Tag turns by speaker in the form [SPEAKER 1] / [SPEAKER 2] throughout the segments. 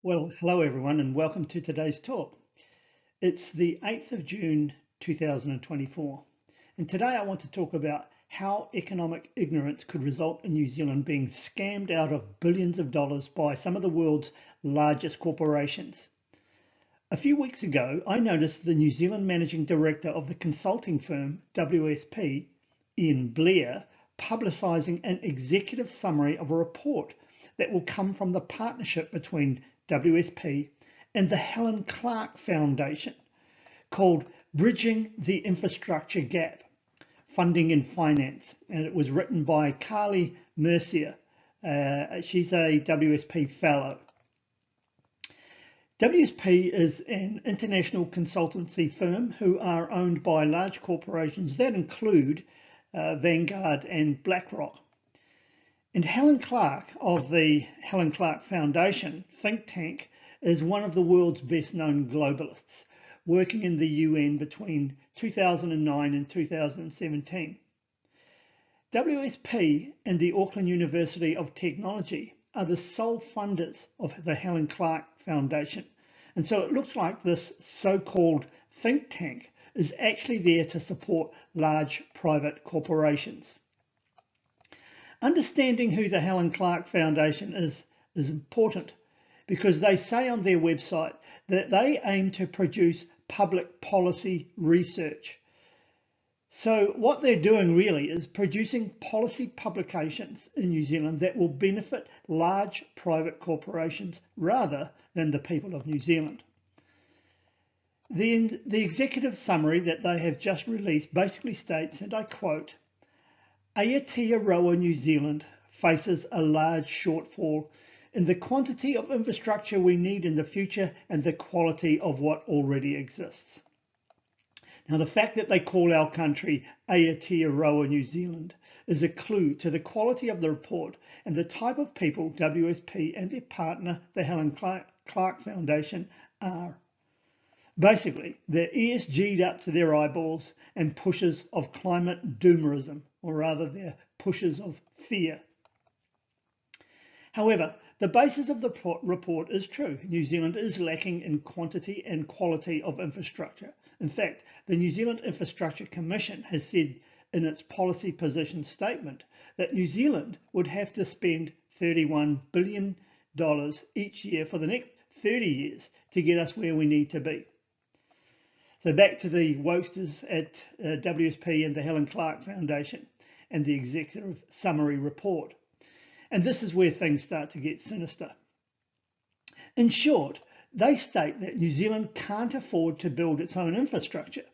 [SPEAKER 1] Well, hello everyone, and welcome to today's talk. It's the 8th of June 2024, and today I want to talk about how economic ignorance could result in New Zealand being scammed out of billions of dollars by some of the world's largest corporations. A few weeks ago, I noticed the New Zealand Managing Director of the consulting firm WSP, Ian Blair, publicising an executive summary of a report that will come from the partnership between WSP and the Helen Clark Foundation called Bridging the Infrastructure Gap, Funding and Finance. And it was written by Carly Mercier. She's a WSP fellow. WSP is an international consultancy firm who are owned by large corporations that include Vanguard and Blackrock. And Helen Clark of the Helen Clark Foundation think tank is one of the world's best known globalists, working in the UN between 2009 and 2017. WSP and the Auckland University of Technology are the sole funders of the Helen Clark Foundation. And so it looks like this so-called think tank is actually there to support large private corporations. Understanding who the Helen Clark Foundation is important because they say on their website that they aim to produce public policy research. So what they're doing really is producing policy publications in New Zealand that will benefit large private corporations rather than the people of New Zealand. The executive summary that they have just released basically states, and I quote, Aotearoa New Zealand faces a large shortfall in the quantity of infrastructure we need in the future and the quality of what already exists. Now, the fact that they call our country Aotearoa New Zealand is a clue to the quality of the report and the type of people WSP and their partner, the Helen Clark Foundation, are. Basically, they're ESG'd up to their eyeballs and pushers of climate doomerism, or rather they're pushers of fear. However, the basis of the report is true. New Zealand is lacking in quantity and quality of infrastructure. In fact, the New Zealand Infrastructure Commission has said in its policy position statement that New Zealand would have to spend $31 billion each year for the next 30 years to get us where we need to be. So back to the wokesters at WSP and the Helen Clark Foundation and the executive summary report. And this is where things start to get sinister. In short, they state that New Zealand can't afford to build its own infrastructure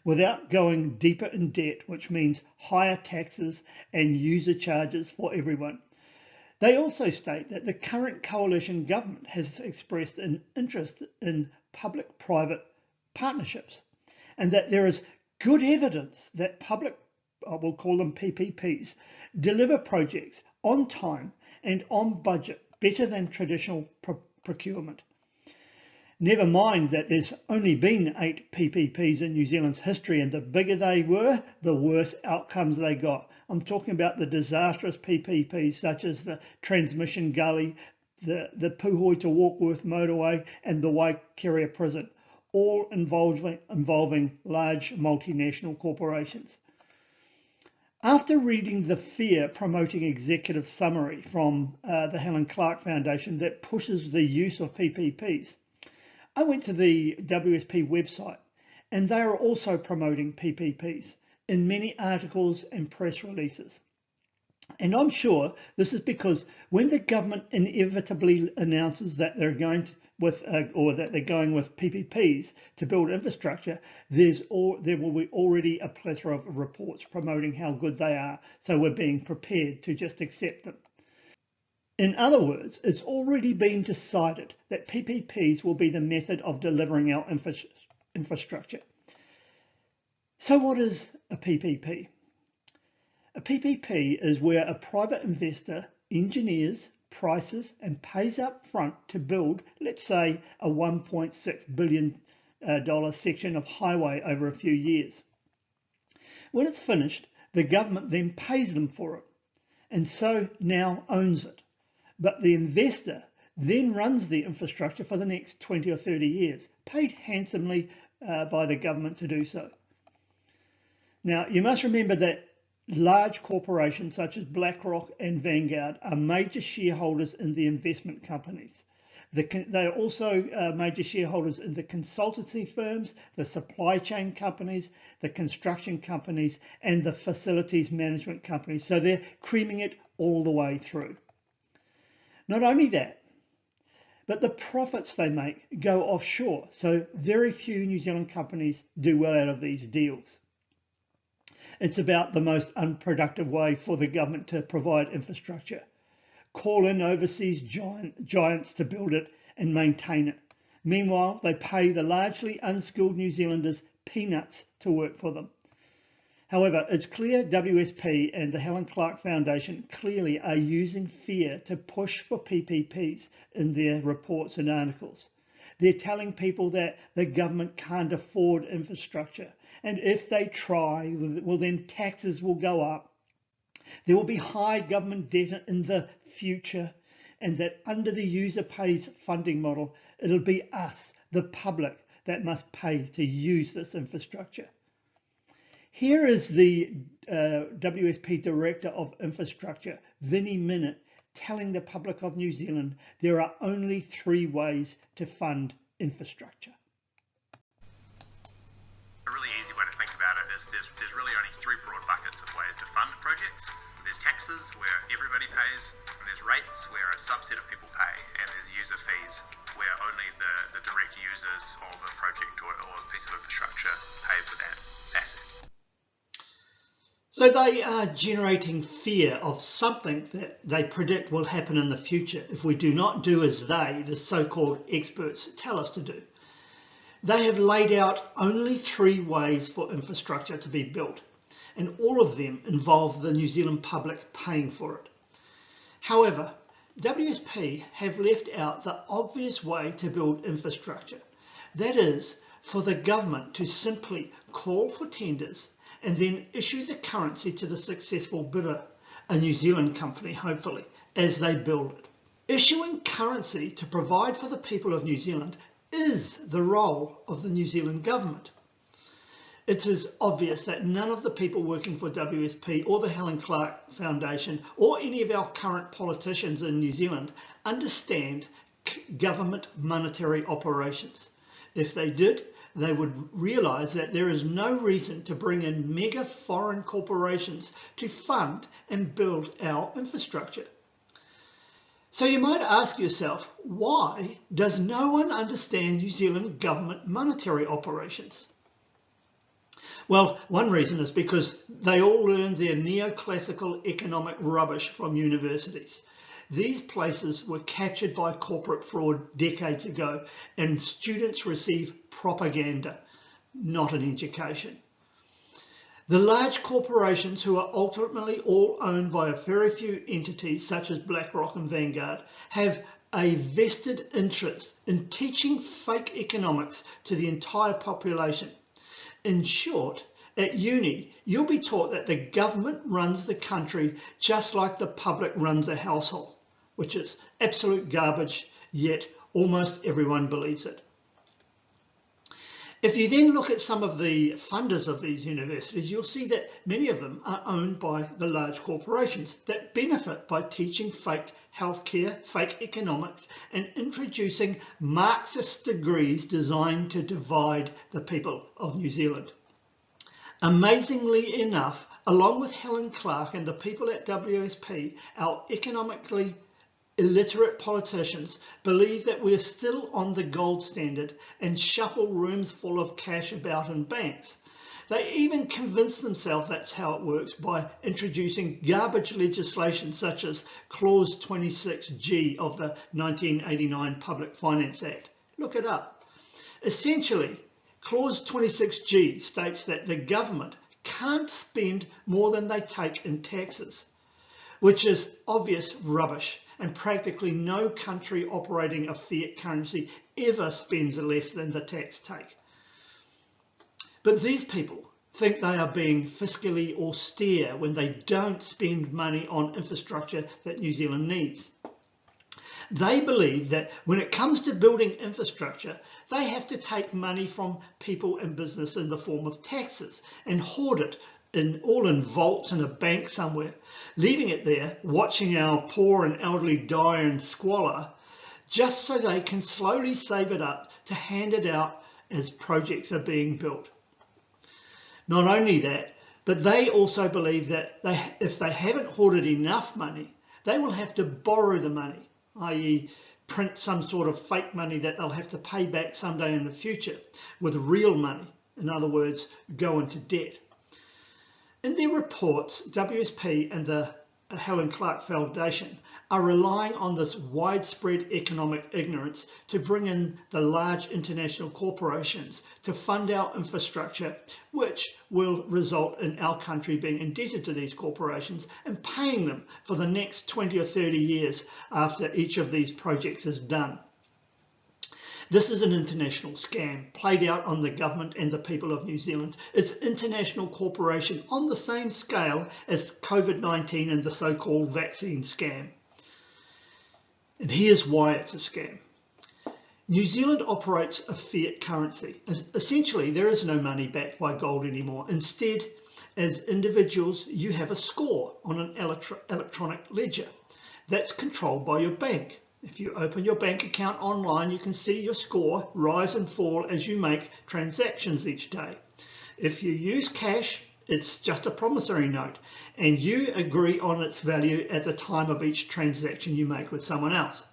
[SPEAKER 1] without going deeper in debt, which means higher taxes and user charges for everyone. They also state that the current coalition government has expressed an interest in public-private partnerships, and that there is good evidence that public, we'll call them PPPs, deliver projects on time and on budget better than traditional procurement. Never mind that there's only been 8 PPPs in New Zealand's history, and the bigger they were, the worse outcomes they got. I'm talking about the disastrous PPPs such as the Transmission Gully, the Puhoi to Warkworth motorway and the Waikeria prison, all involving large multinational corporations. After reading the fear-promoting executive summary from the Helen Clark Foundation that pushes the use of PPPs, I went to the WSP website, and they are also promoting PPPs in many articles and press releases. And I'm sure this is because when the government inevitably announces that they're going with PPPs to build infrastructure, there will be already a plethora of reports promoting how good they are. So we're being prepared to just accept them. In other words, it's already been decided that PPPs will be the method of delivering our infrastructure. So what is a PPP? A PPP is where a private investor engineers, prices and pays up front to build, let's say, a $1.6 billion section of highway over a few years. When it's finished, the government then pays them for it, and so now owns it. But the investor then runs the infrastructure for the next 20 or 30 years, paid handsomely by the government to do so. Now, you must remember that large corporations such as BlackRock and Vanguard are major shareholders in the investment companies. They are also major shareholders in the consultancy firms, the supply chain companies, the construction companies, and the facilities management companies. So they're creaming it all the way through. Not only that, but the profits they make go offshore. So very few New Zealand companies do well out of these deals. It's about the most unproductive way for the government to provide infrastructure. Call in overseas giants to build it and maintain it. Meanwhile, they pay the largely unskilled New Zealanders peanuts to work for them. However, it's clear WSP and the Helen Clark Foundation clearly are using fear to push for PPPs in their reports and articles. They're telling people that the government can't afford infrastructure, and if they try, well, then taxes will go up. There will be high government debt in the future, and that under the user pays funding model, it'll be us, the public, that must pay to use this infrastructure. Here is the WSP Director of Infrastructure, Vinnie Minnitt, telling the public of New Zealand there are only 3 ways to fund infrastructure.
[SPEAKER 2] A really easy way to think about it is there's really only 3 broad buckets of ways to fund projects. There's taxes, where everybody pays, and there's rates, where a subset of people pay, and there's user fees, where only the direct users of a project or a piece of infrastructure pay for that asset.
[SPEAKER 1] So they are generating fear of something that they predict will happen in the future if we do not do as they, the so-called experts, tell us to do. They have laid out only 3 ways for infrastructure to be built, and all of them involve the New Zealand public paying for it. However, WSP have left out the obvious way to build infrastructure. That is, for the government to simply call for tenders and then issue the currency to the successful bidder, a New Zealand company hopefully, as they build it. Issuing currency to provide for the people of New Zealand is the role of the New Zealand government. It is obvious that none of the people working for WSP or the Helen Clark Foundation or any of our current politicians in New Zealand understand government monetary operations. If they did, they would realise that there is no reason to bring in mega foreign corporations to fund and build our infrastructure. So you might ask yourself, why does no one understand New Zealand government monetary operations? Well, one reason is because they all learned their neoclassical economic rubbish from universities. These places were captured by corporate fraud decades ago, and students receive propaganda, not an education. The large corporations, who are ultimately all owned by a very few entities such as BlackRock and Vanguard, have a vested interest in teaching fake economics to the entire population. In short, at uni, you'll be taught that the government runs the country just like the public runs a household, which is absolute garbage, yet almost everyone believes it. If you then look at some of the funders of these universities, you'll see that many of them are owned by the large corporations that benefit by teaching fake healthcare, fake economics, and introducing Marxist degrees designed to divide the people of New Zealand. Amazingly enough, along with Helen Clark and the people at WSP, our economically illiterate politicians believe that we're still on the gold standard and shuffle rooms full of cash about in banks. They even convince themselves that's how it works by introducing garbage legislation such as Clause 26G of the 1989 Public Finance Act. Look it up. Essentially, Clause 26G states that the government can't spend more than they take in taxes, which is obvious rubbish, and practically no country operating a fiat currency ever spends less than the tax take. But these people think they are being fiscally austere when they don't spend money on infrastructure that New Zealand needs. They believe that when it comes to building infrastructure, they have to take money from people and business in the form of taxes and hoard it all in vaults in a bank somewhere, leaving it there, watching our poor and elderly die in squalor, just so they can slowly save it up to hand it out as projects are being built. Not only that, but they also believe that if they haven't hoarded enough money, they will have to borrow the money, i.e. print some sort of fake money that they'll have to pay back someday in the future with real money. In other words, go into debt. In their reports, WSP and the Helen Clark Foundation are relying on this widespread economic ignorance to bring in the large international corporations to fund our infrastructure, which will result in our country being indebted to these corporations and paying them for the next 20 or 30 years after each of these projects is done. This is an international scam played out on the government and the people of New Zealand. It's international corporation on the same scale as COVID-19 and the so-called vaccine scam. And here's why it's a scam. New Zealand operates a fiat currency. Essentially, there is no money backed by gold anymore. Instead, as individuals, you have a score on an electronic ledger that's controlled by your bank. If you open your bank account online, you can see your score rise and fall as you make transactions each day. If you use cash, it's just a promissory note, and you agree on its value at the time of each transaction you make with someone else.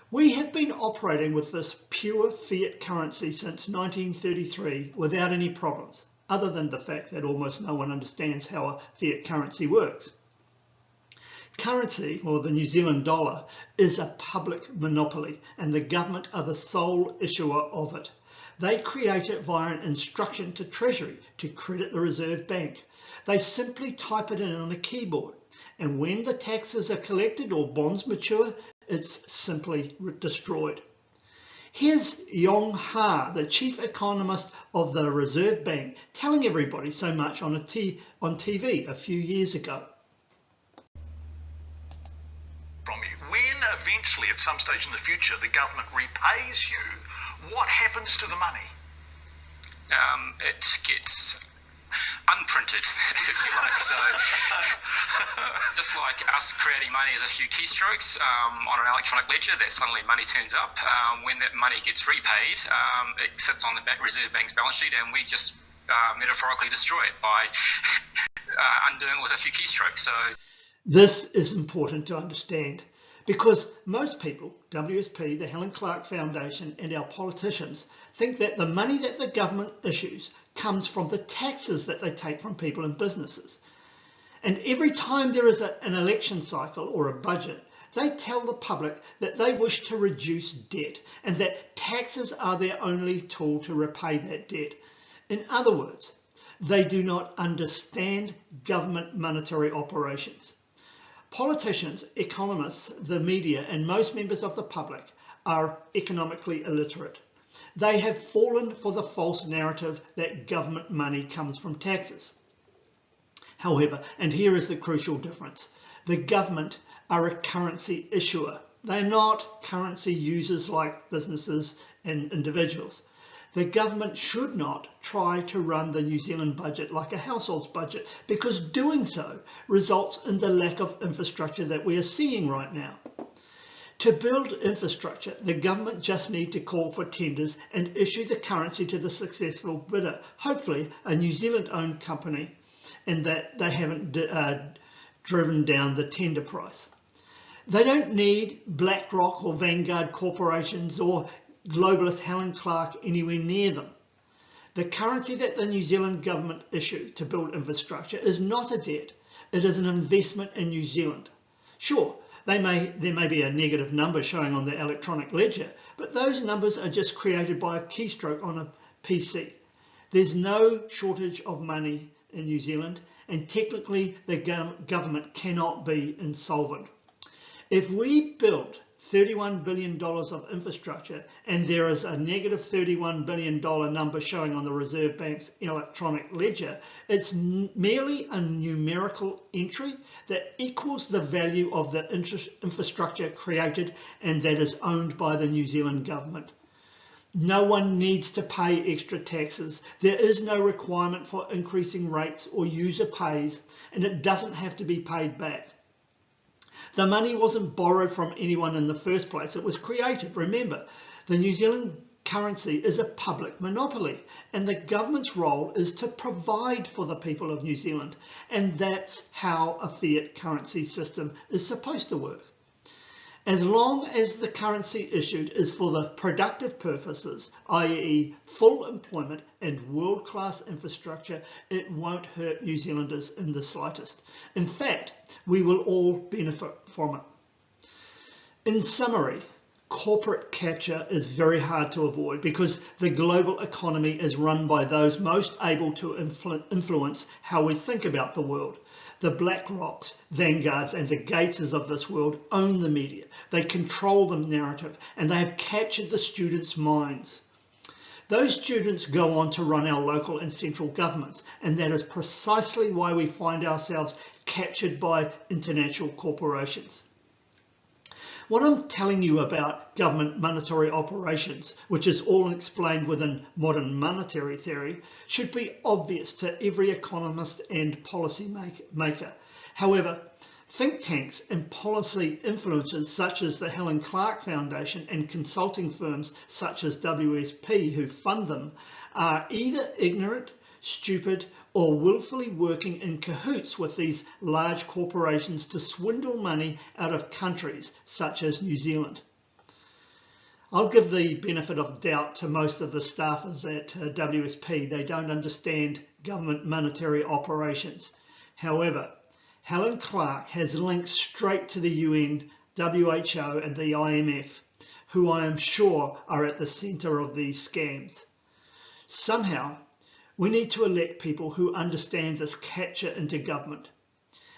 [SPEAKER 1] We have been operating with this pure fiat currency since 1933 without any problems, other than the fact that almost no one understands how a fiat currency works. Currency, or the New Zealand dollar, is a public monopoly, and the government are the sole issuer of it. They create it via an instruction to Treasury to credit the Reserve Bank. They simply type it in on a keyboard, and when the taxes are collected or bonds mature, it's simply destroyed. Here's Yong Ha, the chief economist of the Reserve Bank, telling everybody so much on TV a few years ago.
[SPEAKER 3] Eventually, at some stage in the future, the government repays you, what happens to the money?
[SPEAKER 4] It gets unprinted, if you like. So, just like us creating money as a few keystrokes on an electronic ledger, that suddenly money turns up. When that money gets repaid, it sits on the Reserve Bank's balance sheet, and we just metaphorically destroy it by undoing it with a few keystrokes. So,
[SPEAKER 1] this is important to understand. Because most people, WSP, the Helen Clark Foundation and our politicians, think that the money that the government issues comes from the taxes that they take from people and businesses. And every time there is an election cycle or a budget, they tell the public that they wish to reduce debt and that taxes are their only tool to repay that debt. In other words, they do not understand government monetary operations. Politicians, economists, the media, and most members of the public are economically illiterate. They have fallen for the false narrative that government money comes from taxes. However, and here is the crucial difference, the government are a currency issuer. They're not currency users like businesses and individuals. The government should not try to run the New Zealand budget like a household's budget, because doing so results in the lack of infrastructure that we are seeing right now. To build infrastructure, the government just need to call for tenders and issue the currency to the successful bidder, hopefully a New Zealand-owned company, and that they haven't driven down the tender price. They don't need BlackRock or Vanguard corporations or globalist Helen Clark anywhere near them. The currency that the New Zealand government issued to build infrastructure is not a debt, it is an investment in New Zealand. Sure, there may be a negative number showing on the electronic ledger, but those numbers are just created by a keystroke on a PC. There's no shortage of money in New Zealand, and technically the government cannot be insolvent. If we build $31 billion of infrastructure, and there is a negative $31 billion number showing on the Reserve Bank's electronic ledger, it's merely a numerical entry that equals the value of the infrastructure created and that is owned by the New Zealand government. No one needs to pay extra taxes. There is no requirement for increasing rates or user pays, and it doesn't have to be paid back. The money wasn't borrowed from anyone in the first place. It was created. Remember, the New Zealand currency is a public monopoly, and the government's role is to provide for the people of New Zealand, and that's how a fiat currency system is supposed to work. As long as the currency issued is for the productive purposes, i.e. full employment and world-class infrastructure, it won't hurt New Zealanders in the slightest. In fact, we will all benefit from it. In summary, corporate capture is very hard to avoid because the global economy is run by those most able to influence how we think about the world. The BlackRocks, Vanguards and the Gateses of this world own the media. They control the narrative and they have captured the students' minds. Those students go on to run our local and central governments, and that is precisely why we find ourselves captured by international corporations. What I'm telling you about government monetary operations, which is all explained within modern monetary theory, should be obvious to every economist and policy maker. However, think tanks and policy influencers such as the Helen Clark Foundation and consulting firms such as WSP who fund them are either ignorant, stupid, or willfully working in cahoots with these large corporations to swindle money out of countries such as New Zealand. I'll give the benefit of doubt to most of the staffers at WSP. They don't understand government monetary operations. However, Helen Clark has links straight to the UN, WHO and the IMF, who I am sure are at the centre of these scams. Somehow, we need to elect people who understand this capture into government.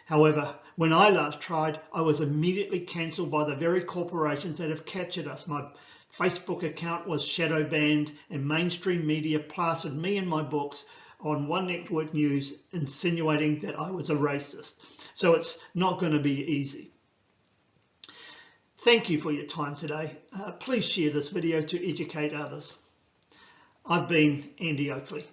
[SPEAKER 1] However, when I last tried, I was immediately cancelled by the very corporations that have captured us. My Facebook account was shadow banned and mainstream media plastered me and my books on One Network News, insinuating that I was a racist. So it's not going to be easy. Thank you for your time today. Please share this video to educate others. I've been Andy Oakley.